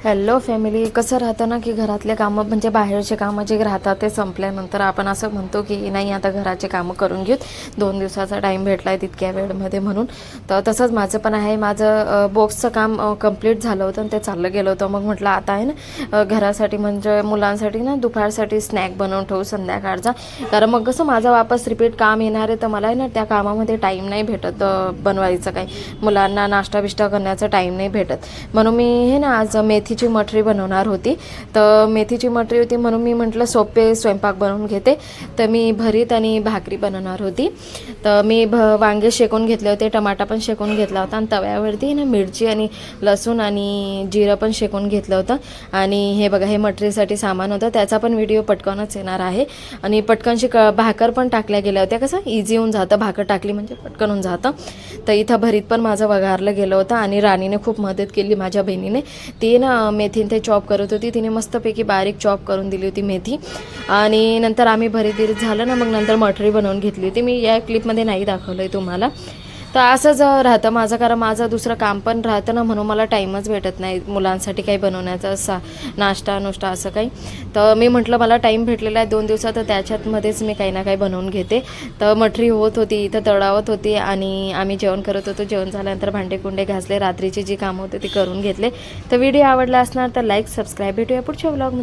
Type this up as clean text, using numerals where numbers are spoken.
Hello family. कसं राहतं ना की घरातले कामं म्हणजे बाहेरचे कामं जे राहतात ते संपल्यानंतर आपण असं म्हणतो की नाही आता घराचे कामं करून घेऊत, 2 दिवसाचा टाईम भेटला आहे तितक्या वेळमध्ये म्हणून. तर तसंच माझं पण आहे. माझं बॉक्सचं काम कंप्लीट झालं होतं आणि ते चाललं गेलं होतं. मग म्हटलं आता आहे ना घरासाठी म्हणजे मुलांसाठी ना दुपारसाठी स्नॅक बनवून ठेवू संध्याकाळचा. कारण मग कसं माझं वापस रिपीट काम येणार आहे तर मला आहे ना त्या कामामध्ये टाईम नाही भेटत बनवायचं काही. मुलांना नाश्ता बिष्टा करण्याचा टाईम नाही भेटत. म्हणून मी हे ना आज मेथीची मटरी बनवणार होती. तर मेथीची मटरी होती म्हणून मी म्हटलं सोपे स्वयंपाक बनवून घेते. तर मी भरीत आणि भाकरी बनवणार होती. तर मी वांगे शेकून घेतले होते, टमाटा पण शेकून घेतला होता आणि तव्यावरती ना मिरची आणि लसूण आणि जिरं पण शेकून घेतलं होतं. आणि हे बघा हे मटरीसाठी सामान होतं, त्याचा पण व्हिडिओ पटकनच येणार आहे. आणि पटकनशी भाकर पण टाकल्या गेल्या होत्या, कसं इझी होऊन जातं, भाकर टाकली म्हणजे पटकन होऊन जातं. तर इथं भरीत पण माझं वघारलं गेलं होतं आणि राणीने खूप मदत केली माझ्या बहिणीने. ती ना मेथीन ते चॉप करत होती, तिने मस्तपैकी बारीक चॉप करून दिली होती मेथी. आणि नंतर आम्ही भरीत झालं ना मग नंतर मटरी बनवून घेतली होती. मी या क्लिपमध्ये नाही दाखवलं आहे तुम्हाला. तर असंच राहतं माझं, कारण माझं दुसरं काम पण राहतं ना म्हणून मला टाईमच भेटत नाही मुलांसाठी काही बनवण्याचा, नाश्ता नुष्टा असं काही. तर मी म्हटलं मला टाईम भेटलेला आहे 2 दिवसात, तर त्याच्यातमध्येच मी काही ना काही बनवून घेते. तर मटरी होत होती, इथं तळावत होती आणि आम्ही जेवण करत होतो. जेवण झाल्यानंतर भांडे कुंडे घासले, रात्रीची जी कामं होते ती करून घेतले. तर व्हिडिओ आवडला असणार तर लाईक सबस्क्राईब. भेटूया पुढच्या व्लॉग.